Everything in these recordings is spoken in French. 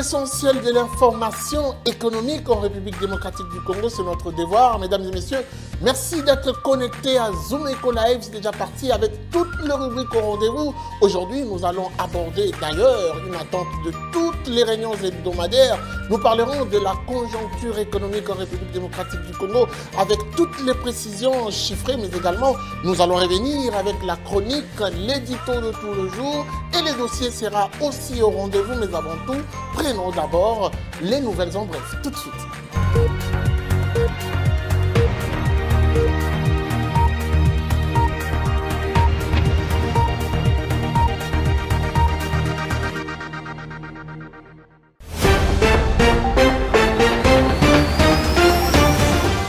l'essentiel de l'information économique en République démocratique du Congo, c'est notre devoir. Mesdames et messieurs, merci d'être connectés à Zoom Eco Live. C'est déjà parti avec toutes les rubriques au rendez-vous. Aujourd'hui, nous allons aborder d'ailleurs une attente de toutes les réunions hebdomadaires. Nous parlerons de la conjoncture économique en République démocratique du Congo avec toutes les précisions chiffrées, mais également nous allons revenir avec la chronique, l'édito de tout le jour et les dossiers sera aussi au rendez-vous. Mais avant tout, prenons d'abord les nouvelles en bref. Tout de suite.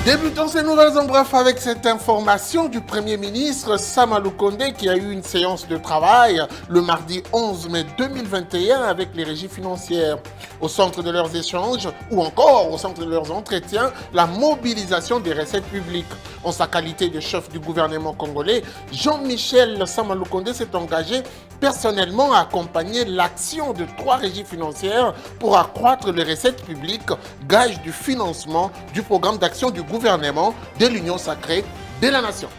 Débutons ces nouvelles en bref avec cette information du Premier ministre Sama Lukonde qui a eu une séance de travail le mardi 11 mai 2021 avec les régies financières. Au centre de leurs échanges ou encore au centre de leurs entretiens, la mobilisation des recettes publiques. En sa qualité de chef du gouvernement congolais, Jean-Michel Sama Lukonde s'est engagé personnellement à accompagner l'action de 3 régies financières pour accroître les recettes publiques, gage du financement du programme d'action du gouvernement de l'Union sacrée de la nation.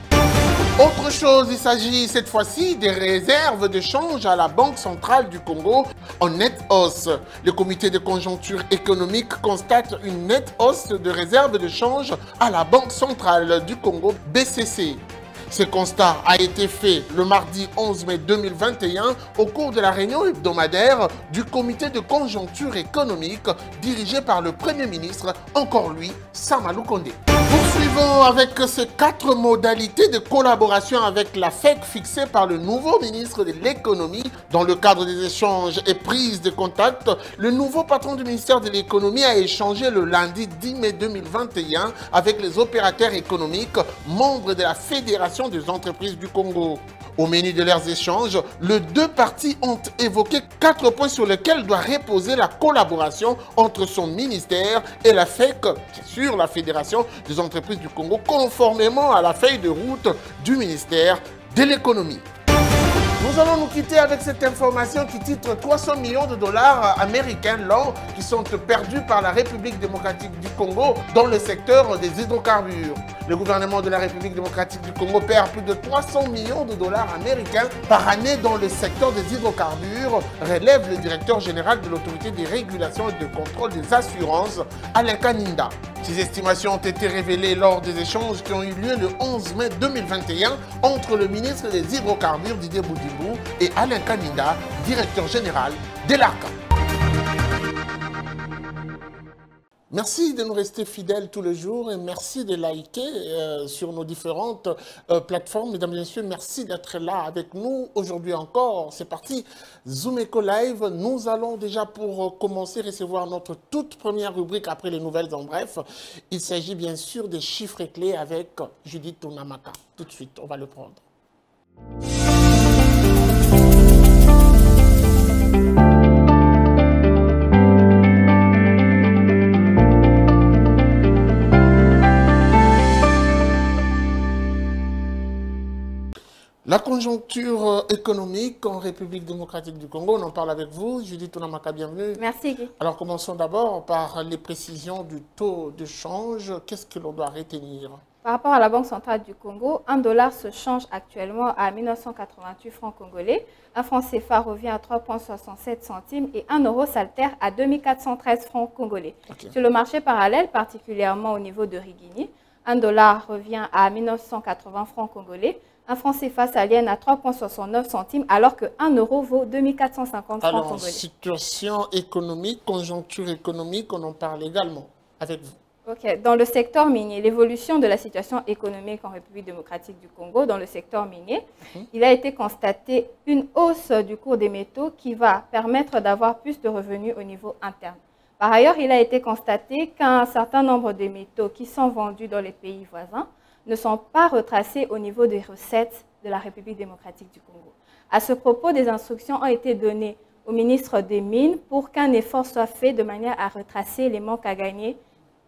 Autre chose, il s'agit cette fois-ci des réserves de change à la Banque centrale du Congo en nette hausse. Le comité de conjoncture économique constate une nette hausse de réserves de change à la Banque centrale du Congo, BCC. Ce constat a été fait le mardi 11 mai 2021 au cours de la réunion hebdomadaire du comité de conjoncture économique dirigé par le Premier ministre, encore lui, Sama Lukonde. Poursuivons avec ces 4 modalités de collaboration avec la FEC fixées par le nouveau ministre de l'économie. Dans le cadre des échanges et prises de contact, le nouveau patron du ministère de l'économie a échangé le lundi 10 mai 2021 avec les opérateurs économiques, membres de la Fédération des entreprises du Congo. Au menu de leurs échanges, les 2 parties ont évoqué 4 points sur lesquels doit reposer la collaboration entre son ministère et la FEC, sur la Fédération des entreprises du Congo, conformément à la feuille de route du ministère de l'économie. Nous allons nous quitter avec cette information qui titre 300 millions de dollars américains l'an qui sont perdus par la République démocratique du Congo dans le secteur des hydrocarbures. Le gouvernement de la République démocratique du Congo perd plus de 300 millions de dollars américains par année dans le secteur des hydrocarbures, relève le directeur général de l'autorité des régulations et de contrôle des assurances, Alain Kaninda. Ces estimations ont été révélées lors des échanges qui ont eu lieu le 11 mai 2021 entre le ministre des Hydrocarbures Didier Boudibou et Alain Kaninda, directeur général de l'ARCA. Merci de nous rester fidèles tous les jours et merci de liker sur nos différentes plateformes. Mesdames et messieurs, merci d'être là avec nous aujourd'hui encore. C'est parti, Zoom Eco Live. Nous allons déjà pour commencer recevoir notre toute première rubrique après les nouvelles en bref. Il s'agit bien sûr des chiffres clés avec Judith Tunamaka. Tout de suite, on va le prendre. La conjoncture économique en République démocratique du Congo, on en parle avec vous. Judith Tunamaka, bienvenue. Merci Guy. Alors commençons d'abord par les précisions du taux de change. Qu'est-ce que l'on doit retenir? Par rapport à la Banque centrale du Congo, 1 dollar se change actuellement à 1988 francs congolais, un franc CFA revient à 3,67 centimes et 1 euro s'altère à 2413 francs congolais. Okay. Sur le marché parallèle, particulièrement au niveau de Rigini, 1 dollar revient à 1980 francs congolais, un franc CFA s'aliène à 3,69 centimes alors que 1 euro vaut 2450 francs congolais. Alors, situation économique, conjoncture économique, on en parle également avec vous. Ok. Dans le secteur minier, l'évolution de la situation économique en République démocratique du Congo, dans le secteur minier, il a été constaté une hausse du cours des métaux qui va permettre d'avoir plus de revenus au niveau interne. Par ailleurs, il a été constaté qu'un certain nombre de métaux qui sont vendus dans les pays voisins ne sont pas retracés au niveau des recettes de la République démocratique du Congo. À ce propos, des instructions ont été données au ministre des Mines pour qu'un effort soit fait de manière à retracer les manques à gagner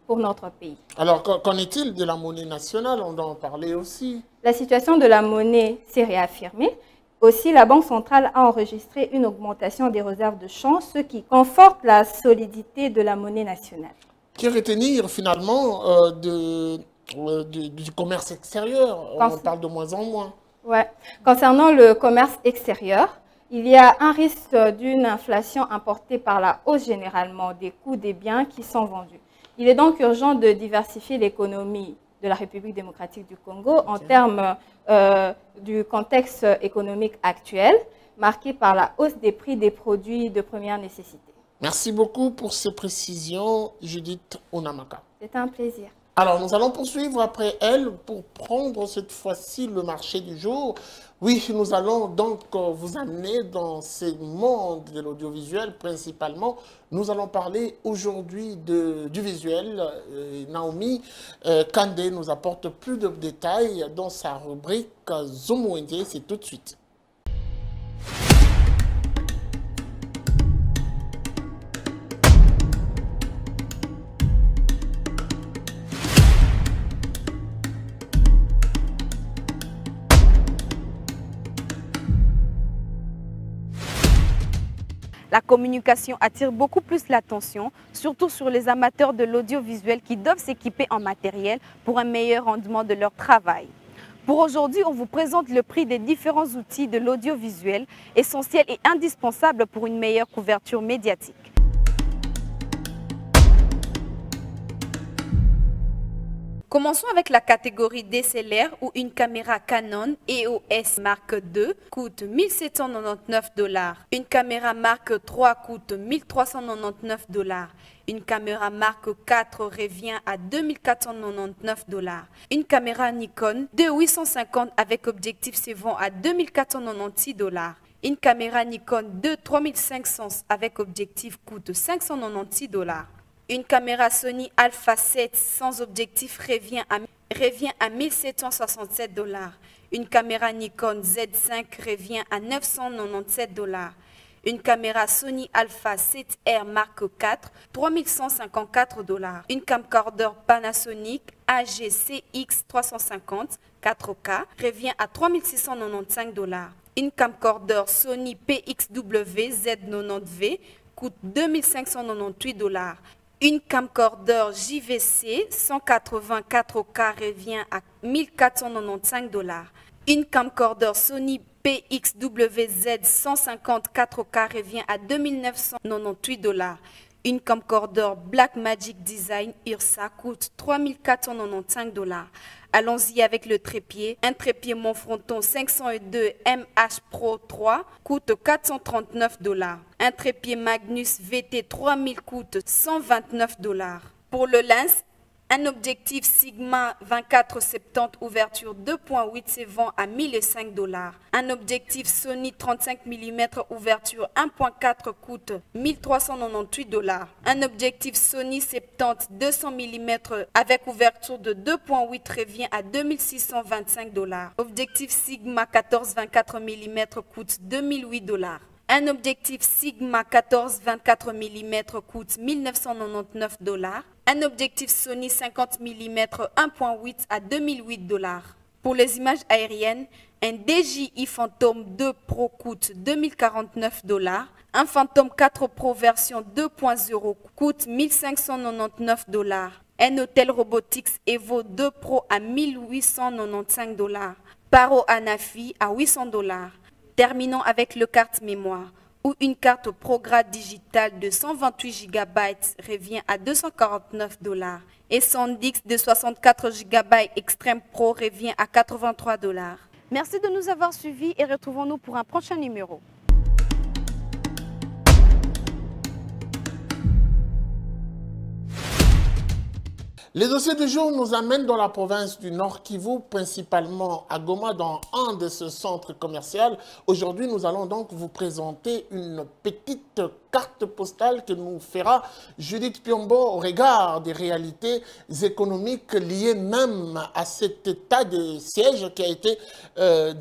pour notre pays. Alors, qu'en est-il de la monnaie nationale? On doit en parler aussi. La situation de la monnaie s'est réaffirmée. Aussi, la Banque centrale a enregistré une augmentation des réserves de change, ce qui conforte la solidité de la monnaie nationale. Que retenir finalement du commerce extérieur? On parle de moins en moins. Ouais. Concernant le commerce extérieur, il y a un risque d'une inflation importée par la hausse généralement des coûts des biens qui sont vendus. Il est donc urgent de diversifier l'économie de la République démocratique du Congo en termes du contexte économique actuel, marqué par la hausse des prix des produits de première nécessité. Merci beaucoup pour ces précisions, Judith Onamaka. C'est un plaisir. Alors, nous allons poursuivre après elle pour prendre cette fois-ci le marché du jour. Oui, nous allons donc vous amener dans ce monde de l'audiovisuel principalement. Nous allons parler aujourd'hui du visuel. Naomi Kandé nous apporte plus de détails dans sa rubrique Zoom Indie. C'est tout de suite. La communication attire beaucoup plus l'attention, surtout sur les amateurs de l'audiovisuel qui doivent s'équiper en matériel pour un meilleur rendement de leur travail. Pour aujourd'hui, on vous présente le prix des différents outils de l'audiovisuel, essentiels et indispensables pour une meilleure couverture médiatique. Commençons avec la catégorie DSLR où une caméra Canon EOS Mark II coûte 1 799 $. Une caméra Mark III coûte 1 399 $. Une caméra Mark IV revient à 2 499 $. Une caméra Nikon D850 avec objectif se vend à 2 496 $. Une caméra Nikon D3500 avec objectif coûte 596 $. Une caméra Sony Alpha 7 sans objectif revient à 1 767 $. Une caméra Nikon Z5 revient à 997 $. Une caméra Sony Alpha 7R Mark IV, 3154 $. Une camcorder Panasonic AG-CX 350 4K revient à 3695 $. Une camcorder Sony PXW Z90V coûte 2598 $. Une camcorder JVC 180 4K revient à 1495 $. Une camcorder Sony PXWZ 150 4K revient à 2998 $. Une camcorder Blackmagic Design Ursa coûte 3495 $. Allons-y avec le trépied. Un trépied Montfronton 502 MH Pro 3 coûte 439 $. Un trépied Magnus VT 3000 coûte 129 $. Pour le lens, un objectif Sigma 24-70 ouverture 2.8 se vend à 1005 $. Un objectif Sony 35 mm ouverture 1.4 coûte 1398 $. Un objectif Sony 70 200 mm avec ouverture de 2.8 revient à 2625 $. Objectif Sigma 14-24 mm coûte 2008 $. Un objectif Sigma 14-24 mm coûte 1999 $. Un objectif Sony 50 mm 1.8 à 2008 $. Pour les images aériennes, un DJI Phantom 2 Pro coûte 2049 $. Un Phantom 4 Pro version 2.0 coûte 1599 $. Un Hôtel Robotics Evo 2 Pro à 1895 $. Paro Anafi à 800 $. Terminons avec le carte mémoire, où une carte Prograde digitale de 128 GB revient à 249 $. Et SanDisk de 64 GB Extreme Pro revient à 83 $. Merci de nous avoir suivis et retrouvons-nous pour un prochain numéro. Les dossiers du jour nous amènent dans la province du Nord Kivu, principalement à Goma, dans un de ce centre commercial. Aujourd'hui, nous allons donc vous présenter une petite carte postale que nous fera Judith Piombo au regard des réalités économiques liées même à cet état de siège qui a été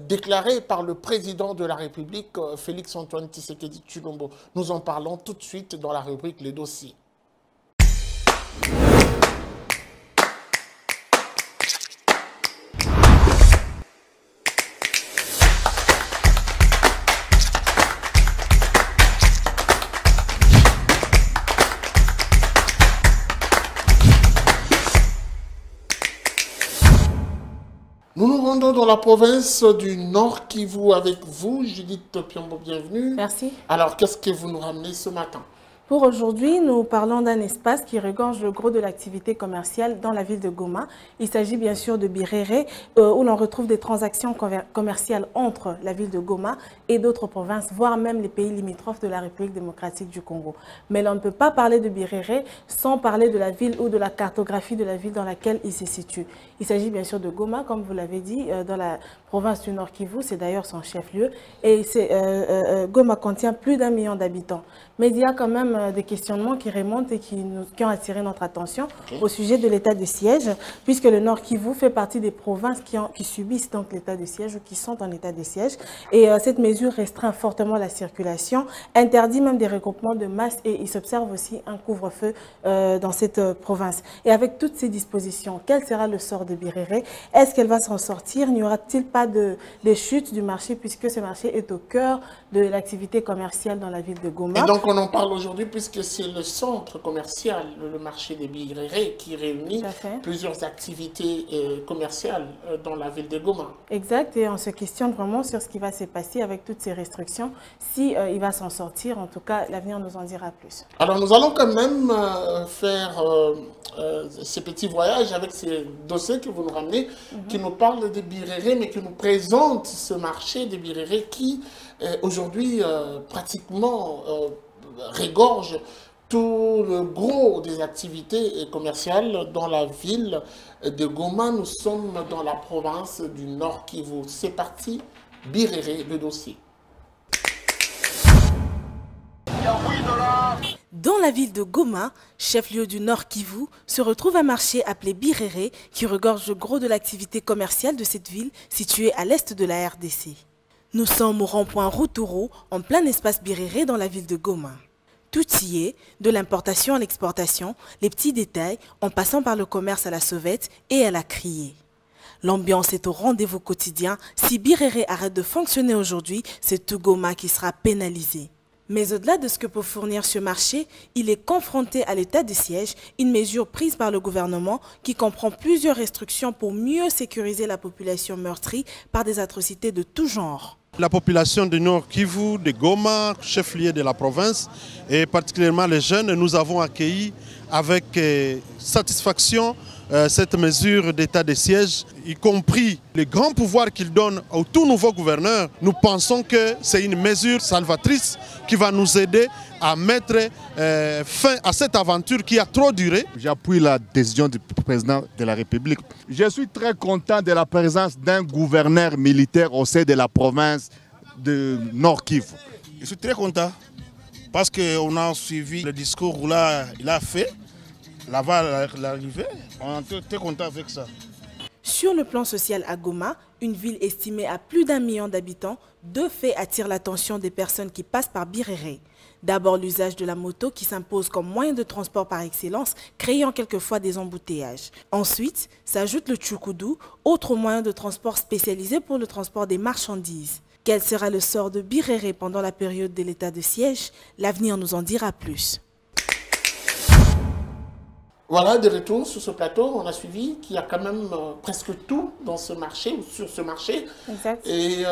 déclaré par le président de la République, Félix-Antoine Tshisekedi Tshilombo. Nous en parlons tout de suite dans la rubrique Les dossiers. Nous nous rendons dans la province du Nord Kivu avec vous, Judith Piombo, bienvenue. Merci. Alors, qu'est-ce que vous nous ramenez ce matin? Pour aujourd'hui, nous parlons d'un espace qui regorge le gros de l'activité commerciale dans la ville de Goma. Il s'agit bien sûr de Birere, où l'on retrouve des transactions commerciales entre la ville de Goma et d'autres provinces, voire même les pays limitrophes de la République démocratique du Congo. Mais l'on ne peut pas parler de Birere sans parler de la ville ou de la cartographie de la ville dans laquelle il se situe. Il s'agit bien sûr de Goma, comme vous l'avez dit, dans la province du Nord Kivu, c'est d'ailleurs son chef-lieu. Et Goma contient plus d'1 million d'habitants. Mais il y a quand même des questionnements qui remontent et qui ont attiré notre attention au sujet de l'état de siège, puisque le Nord Kivu fait partie des provinces qui subissent donc l'état de siège ou qui sont en état de siège. Et cette mesure restreint fortement la circulation, interdit même des regroupements de masse et il s'observe aussi un couvre-feu dans cette province. Et avec toutes ces dispositions, quel sera le sort de Birere? Est-ce qu'elle va s'en sortir? N'y aura-t-il pas de chute du marché, puisque ce marché est au cœur de l'activité commerciale dans la ville de Goma? Et donc on en parle aujourd'hui puisque c'est le centre commercial, le marché des Birere, qui réunit plusieurs activités commerciales dans la ville de Goma. Exact, et on se questionne vraiment sur ce qui va se passer avec toutes ces restrictions. Si il va s'en sortir, en tout cas, l'avenir nous en dira plus. Alors nous allons quand même faire ces petits voyages avec ces dossiers que vous nous ramenez, qui nous parlent des Birere, mais qui nous présentent ce marché des Birere qui, aujourd'hui, pratiquement regorge tout le gros des activités commerciales dans la ville de Goma. Nous sommes dans la province du Nord Kivu. C'est parti, Birere, le dossier. Dans la ville de Goma, chef-lieu du Nord Kivu, se retrouve un marché appelé Birere qui regorge le gros de l'activité commerciale de cette ville située à l'est de la RDC. Nous sommes au rond-point Ruturo, en plein espace Birere dans la ville de Goma. Tout y est, de l'importation à l'exportation, les petits détails, en passant par le commerce à la sauvette et à la criée. L'ambiance est au rendez-vous quotidien. Si Birere arrête de fonctionner aujourd'hui, c'est tout Goma qui sera pénalisé. Mais au-delà de ce que peut fournir ce marché, il est confronté à l'état de siège, une mesure prise par le gouvernement qui comprend plusieurs restrictions pour mieux sécuriser la population meurtrie par des atrocités de tout genre. La population du Nord Kivu, de Goma, chef-lieu de la province, et particulièrement les jeunes, nous avons accueilli avec satisfaction cette mesure d'état de siège, y compris les grands pouvoirs qu'il donne au tout nouveau gouverneur. Nous pensons que c'est une mesure salvatrice qui va nous aider à mettre fin à cette aventure qui a trop duré. J'appuie la décision du président de la République. Je suis très content de la présence d'un gouverneur militaire au sein de la province de Nord Kivu. Je suis très content parce qu'on a suivi le discours où il a fait. Là-bas, l'arrivée, on est très content avec ça. Sur le plan social à Goma, une ville estimée à plus d'1 million d'habitants, deux faits attirent l'attention des personnes qui passent par Birere. D'abord, l'usage de la moto qui s'impose comme moyen de transport par excellence, créant quelquefois des embouteillages. Ensuite, s'ajoute le tchukudu, autre moyen de transport spécialisé pour le transport des marchandises. Quel sera le sort de Birere pendant la période de l'état de siège? L'avenir nous en dira plus. Voilà, de retour sur ce plateau, on a suivi qu'il y a quand même presque tout dans ce marché, ou sur ce marché. Exact. Et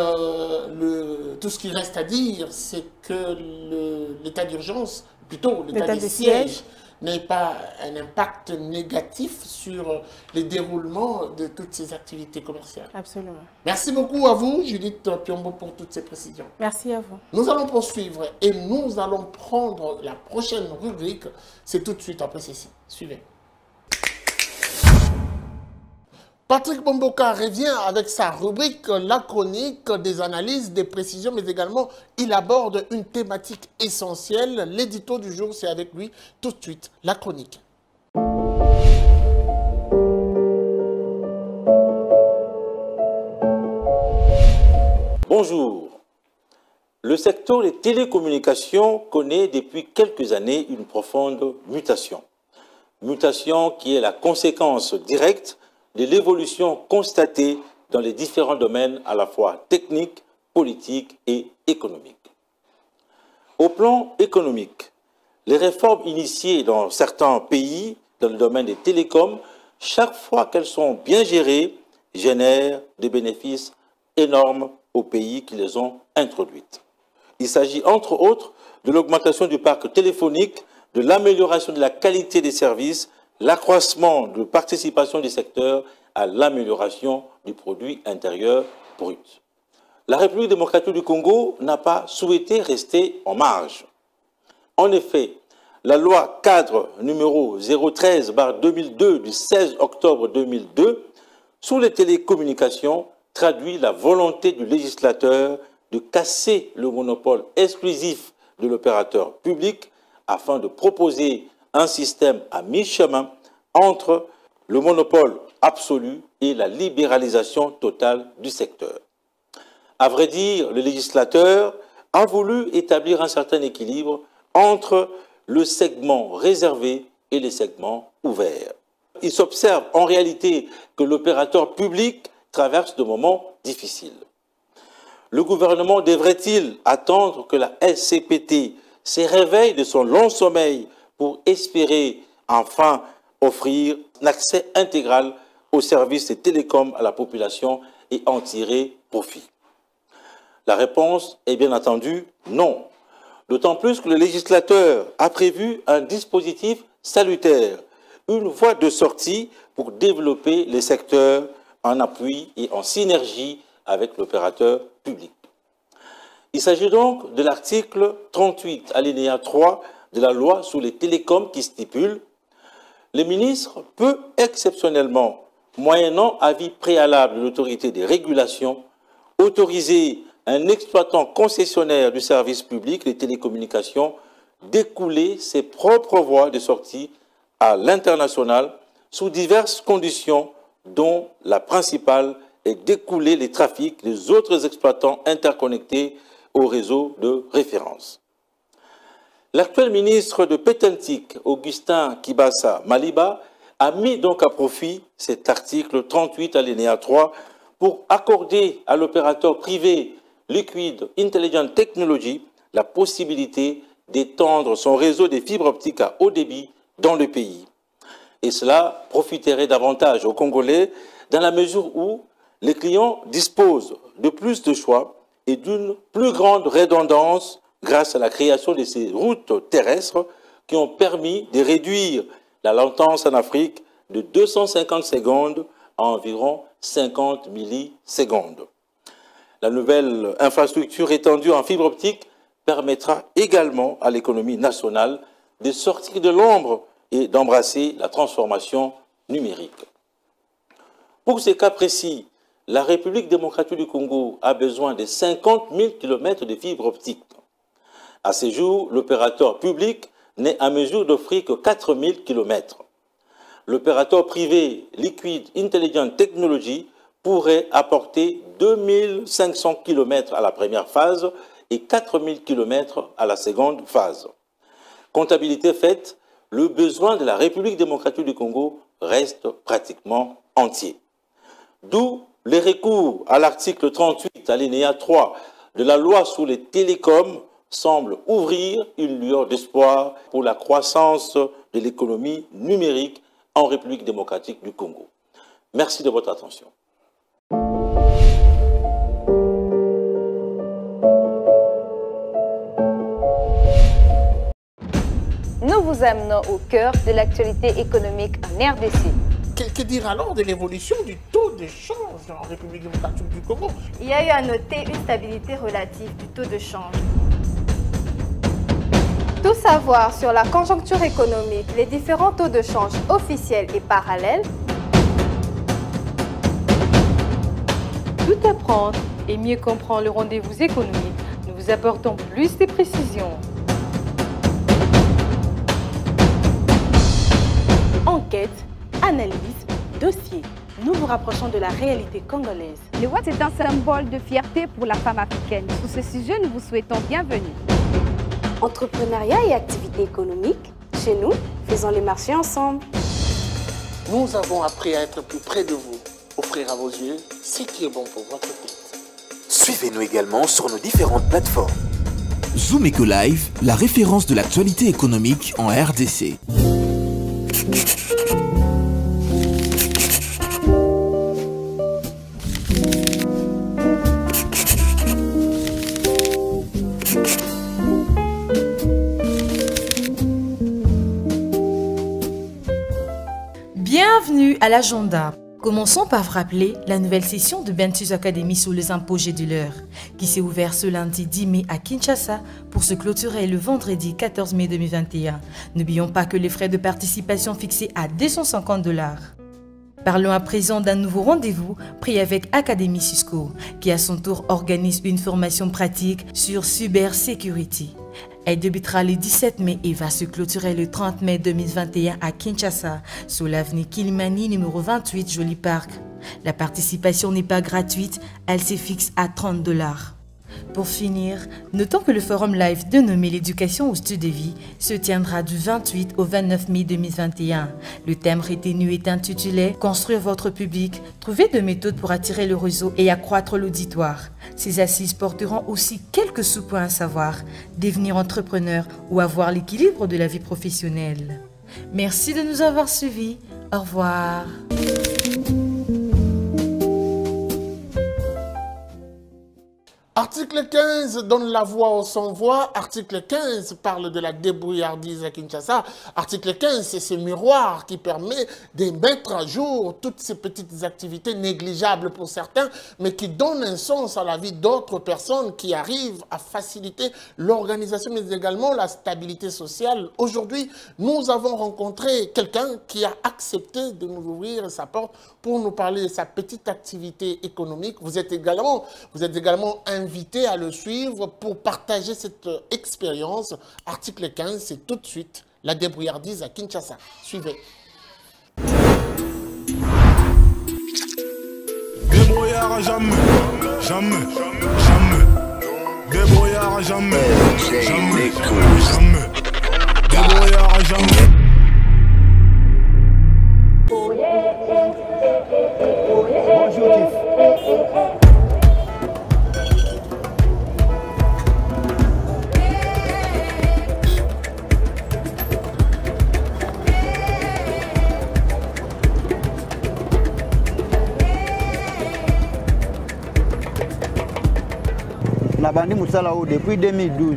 tout ce qui reste à dire, c'est que l'état d'urgence, plutôt l'état de siège, n'ait pas un impact négatif sur le déroulement de toutes ces activités commerciales. Absolument. Merci beaucoup à vous, Judith Piombo, pour toutes ces précisions. Merci à vous. Nous allons poursuivre et nous allons prendre la prochaine rubrique. C'est tout de suite après ceci. Suivez. Patrick Bomboka revient avec sa rubrique La chronique, des analyses, des précisions, mais également il aborde une thématique essentielle. L'édito du jour, c'est avec lui tout de suite, la chronique. Bonjour. Le secteur des télécommunications connaît depuis quelques années une profonde mutation. Mutation qui est la conséquence directe de l'évolution constatée dans les différents domaines à la fois techniques, politiques et économiques. Au plan économique, les réformes initiées dans certains pays dans le domaine des télécoms, chaque fois qu'elles sont bien gérées, génèrent des bénéfices énormes aux pays qui les ont introduites. Il s'agit entre autres de l'augmentation du parc téléphonique, de l'amélioration de la qualité des services, l'accroissement de participation du secteur à l'amélioration du produit intérieur brut. La République démocratique du Congo n'a pas souhaité rester en marge. En effet, la loi cadre numéro 013/2002 du 16 octobre 2002 sur les télécommunications traduit la volonté du législateur de casser le monopole exclusif de l'opérateur public afin de proposer un système à mi-chemin entre le monopole absolu et la libéralisation totale du secteur. À vrai dire, le législateur a voulu établir un certain équilibre entre le segment réservé et les segments ouverts. Il s'observe en réalité que l'opérateur public traverse de moments difficiles. Le gouvernement devrait-il attendre que la SCPT se réveille de son long sommeil pour espérer enfin offrir un accès intégral aux services de télécom à la population et en tirer profit? La réponse est bien entendu non. D'autant plus que le législateur a prévu un dispositif salutaire, une voie de sortie pour développer les secteurs en appui et en synergie avec l'opérateur public. Il s'agit donc de l'article 38, alinéa 3 de la loi sur les télécoms qui stipule « Le ministre peut exceptionnellement, moyennant avis préalable de l'autorité des régulations, autoriser un exploitant concessionnaire du service public des télécommunications d'écouler ses propres voies de sortie à l'international sous diverses conditions, dont la principale est d'écouler les trafics des autres exploitants interconnectés au réseau de référence. » L'actuel ministre de Pétentique, Augustin Kibasa Maliba, a mis donc à profit cet article 38 alinéa 3 pour accorder à l'opérateur privé Liquid Intelligent Technology la possibilité d'étendre son réseau de fibres optiques à haut débit dans le pays. Et cela profiterait davantage aux Congolais dans la mesure où les clients disposent de plus de choix et d'une plus grande redondance grâce à la création de ces routes terrestres qui ont permis de réduire la latence en Afrique de 250 secondes à environ 50 millisecondes. La nouvelle infrastructure étendue en fibre optique permettra également à l'économie nationale de sortir de l'ombre et d'embrasser la transformation numérique. Pour ces cas précis, la République démocratique du Congo a besoin de 50 000 km de fibre optique. À ce jour, l'opérateur public n'est à mesure d'offrir que 4 000 km. L'opérateur privé Liquid Intelligent Technology pourrait apporter 2 500 km à la première phase et 4 000 km à la seconde phase. Comptabilité faite, le besoin de la République démocratique du Congo reste pratiquement entier. D'où les recours à l'article 38, alinéa 3 de la loi sur les télécoms semble ouvrir une lueur d'espoir pour la croissance de l'économie numérique en République démocratique du Congo. Merci de votre attention. Nous vous amenons au cœur de l'actualité économique en RDC. Que dire alors de l'évolution du taux de change en République démocratique du Congo? Il y a eu à noter une stabilité relative du taux de change. Tout savoir sur la conjoncture économique, les différents taux de change officiels et parallèles. Tout apprendre et mieux comprendre le rendez-vous économique. Nous vous apportons plus de précisions. Enquête, analyse, dossier. Nous vous rapprochons de la réalité congolaise. Le Watt est un symbole de fierté pour la femme africaine. Sur ce sujet, nous vous souhaitons bienvenue. Entrepreneuriat et activité économique, chez nous, faisons les marchés ensemble. Nous avons appris à être plus près de vous, offrir à vos yeux ce qui est bon pour votre tête. Suivez-nous également sur nos différentes plateformes. Zoom Eco Live, la référence de l'actualité économique en RDC. à l'agenda. Commençons par rappeler la nouvelle session de Bentus Academy sur les impôts géduleurs, qui s'est ouverte ce lundi 10 mai à Kinshasa pour se clôturer le vendredi 14 mai 2021. N'oublions pas que les frais de participation fixés à 250 $. Parlons à présent d'un nouveau rendez-vous pris avec Academy Cisco, qui à son tour organise une formation pratique sur cybersécurité. Elle débutera le 17 mai et va se clôturer le 30 mai 2021 à Kinshasa, sur l'avenue Kilimani numéro 28, Joli Park. La participation n'est pas gratuite, elle se fixe à 30 $. Pour finir, notons que le forum live dénommé l'éducation au style de vie se tiendra du 28 au 29 mai 2021. Le thème retenu est intitulé « Construire votre public, trouver des méthodes pour attirer le réseau et accroître l'auditoire ». Ces assises porteront aussi quelques sous-points à savoir, devenir entrepreneur ou avoir l'équilibre de la vie professionnelle. Merci de nous avoir suivis. Au revoir. Article 15 donne la voix aux sans-voix. Article 15 parle de la débrouillardise à Kinshasa. Article 15, c'est ce miroir qui permet de mettre à jour toutes ces petites activités négligeables pour certains, mais qui donnent un sens à la vie d'autres personnes, qui arrivent à faciliter l'organisation, mais également la stabilité sociale. Aujourd'hui, nous avons rencontré quelqu'un qui a accepté de nous ouvrir sa porte pour nous parler de sa petite activité économique. Vous êtes également invité à le suivre pour partager cette expérience. Article 15, c'est tout de suite la débrouillardise à Kinshasa. Suivez. Débrouillard jamais, jamais, jamais. Débrouillard jamais, jamais, jamais. Débrouillard jamais. Bonjour, Tiff. Nabandi Moussala depuis 2012.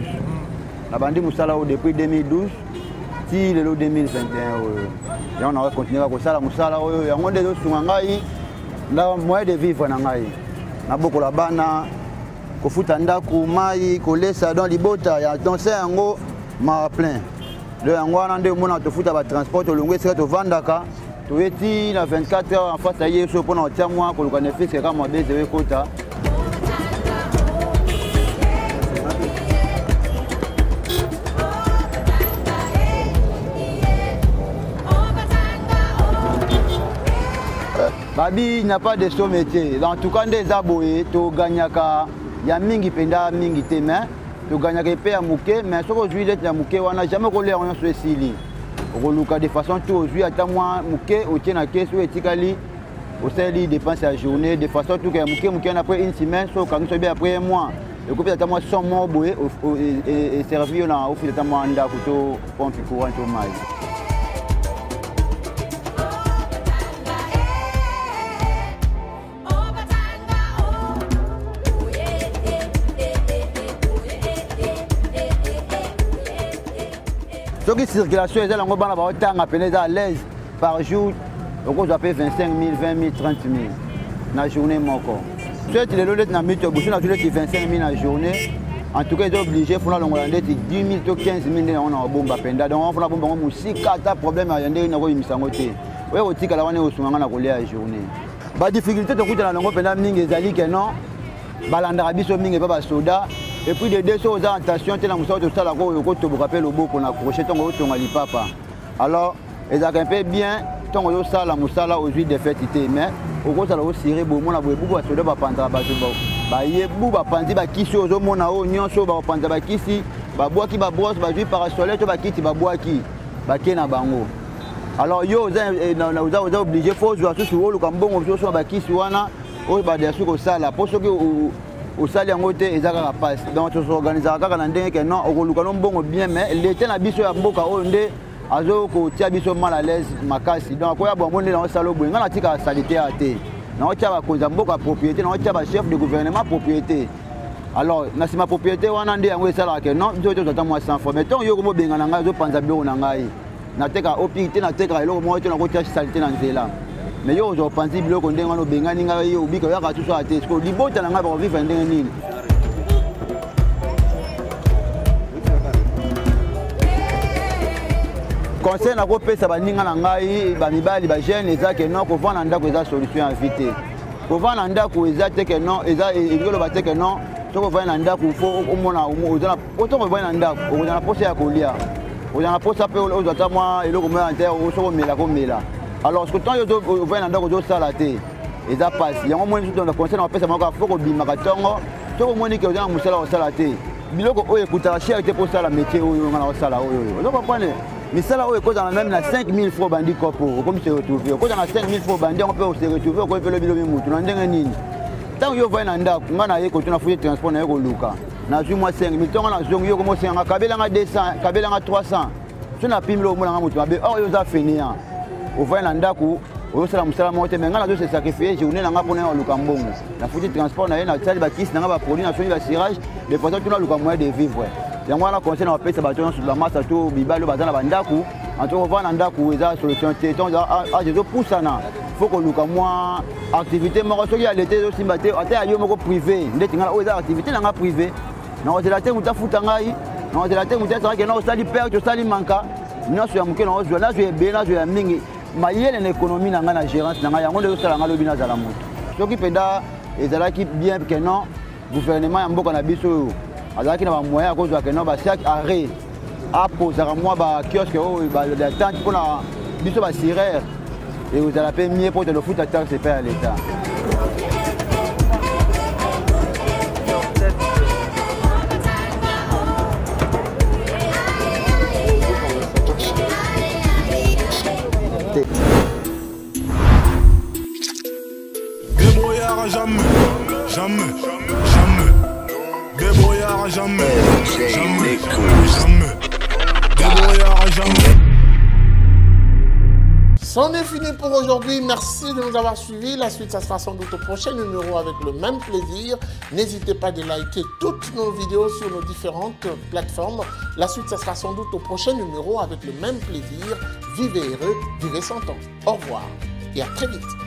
Nabandi Moussala depuis 2012. Si le 2021, et on va continuer à faire Moussala. Il y a des choses qui sont moyen de vivre. Il y a beaucoup de bana, ko futanda ko mai, ko lesa dans libota. Il y a donc c'est un gros ma plein. Le angwa nande mona to futa ba transport to longwe sera to vandaka. To eti na 24 heures en face à yeso pour na tia moi ko lokane fixe ka mo beze kota. Babi, il n'y a pas de son métier. En tout cas, des aboyés, tu gagnes il y a mingi penda mingi témen, tu gagnes paye à mouké, mais ce qu'aujourd'hui d'être à mouké, on n'a jamais collé rien sur Sili. On reloue de façon tout aujourd'hui, attends moi mouké, au tien à caisse ou etikali, au sein de dépenses à la journée, de façon tout que mouké après une semaine, sauf quand nous sommes bien après un mois. Le couple d'attends moi 100 mois boé et servi on a au fil d'attends moi en da couteau pompe courant au mal. Donc la circulation est à l'aise par jour, on a payé 25 000, 20 000, 30 000 dans la journée. Si tu es là, tu as mis 25 000 dans la journée. En tout cas, ils sont obligés de faire 10 000 ou 15 000 dans la bombe. Donc on fait la bombe, si tu as un problème, il y a des gens qui sont oui, tu as la journée. La difficulté de la langue, c'est que non, balandarabi so mingi pas soda. Et puis de deux choses attention tena musa to sala ko to rappel au beau qu'on a accroché ton to ngali papa. Alors ils a un peu bien ton yo sala musala aux huiles de fête mais au ko sala au siré bo mona bo bubu soda ba panda ba to ba ye bu ba pandi ba kisi ozo mona o nyonso ba panda ba kisi ba bois ki ba brosse ba jui parasolaire to ba kiti ba bois ki ba kena bango. Alors yo za obligé faut jouer sur le kambongo so ba kisi wana o ba de su ko sala pour ce que au sali en côté et ça passe donc tu s'organises à quand que non au luka non bon bien mais l'été na biso ya mboka onde azo ko tia biso mal à l'aise makasi donc ko ya bon monde dans salo bo ngana tika salité até na tia ba konza mboka propriété na tia ba chef de gouvernement propriété alors na sima propriété wana ndé yango esala que non biso to tata moi sans fois mais ton yo ko benga na ngai zo panza biro na ngai na teka opité na teka eloko mo to na ko tia salité na nzela mais yo ozopanzi biloko ndenge wana obengani ngai yo obika oyaka tuso ate siko libota na ngai bakovivre ndenge nini. Conseil nakopesa baninga na ngai bamibali bajeune eza ke non kovanda ndako eza solution ya vie te. Kovanda ndako eza te ke non eza elikoloba te ke non soki ovandi na ndako fo omona otoko ovandi na ndako okozala na posa ya kolia ozala na posa mpe ozwa ata mwa eloko moya te soki omela komela. Alors soki ntango yo ovandi na ndako ozosala te eza pasi yango moni soki conseil nakopesa moko fo kobimaka ntongo soki omoni ke oza na mosala osala te biloko oyo ekutaka cher te mpo osala métier oyo nga na osala oyo ozo comprendre. misala oyo ekozala même na 5000 francs bandi kopo okomi se retrouver okozala na 5000 francs bandi yango mpe ose retrouver okomi mpe lobi lobi mutu na ndenge nini ntango yo ovai na ndako nga na ye kotuna fuye transport na ye koluka nazwi mwa 5000 ntongo nazongi yo komosenganga kabelanga 200 kabelanga 300 so napimi lo omonanga mutu mabe or yo oza fainéant ovai na ndako oyosala mosala moko te me nga nazose sacrifie journée nanga mpona ye oluka mbongo nafuti transport na ye nasali bakisi nanga baproduit nasoni basirage de façon tuna luka moyen de vivre yango wana conseil na bapesa bato nyonso bamasa to bibali oyo baza na bandako anto kovanda na ndako eza solution te ntongo age ezopusana fo koluka mwa activité moko soki ya lete ezosimba te ata ya yo moko privé ndeti ngana oyo eza activité nanga privé nakozela te motu afuta ngai nakozela te motu asakaki na osali perte osali manka nyonso ya moke naozwa nazwa ebele nazwa ya mingi mayele na économie na ngai na gérance na ngai yango nde ezosala ngai lobi nazala motu soki mpenza ezalaki bien ke non gouvernement ya mboka na biso oyo azalaki na bamoyen ya kozwaka no basiaki arrêt apozaka mwa bakioske oyo batante mpona biso basirere ekozala mpe mie mpo telofuta taxe epai ya l'état. Débrouillard jamais, jamais, jamais. Débrouillard jamais, jamais, jamais. Débrouillard jamais. C'en est fini pour aujourd'hui. Merci de nous avoir suivis. La suite, ça sera sans doute au prochain numéro avec le même plaisir. N'hésitez pas de liker toutes nos vidéos sur nos différentes plateformes. La suite, ça sera sans doute au prochain numéro avec le même plaisir. Vivez heureux, vivez 100 ans. Au revoir et à très vite.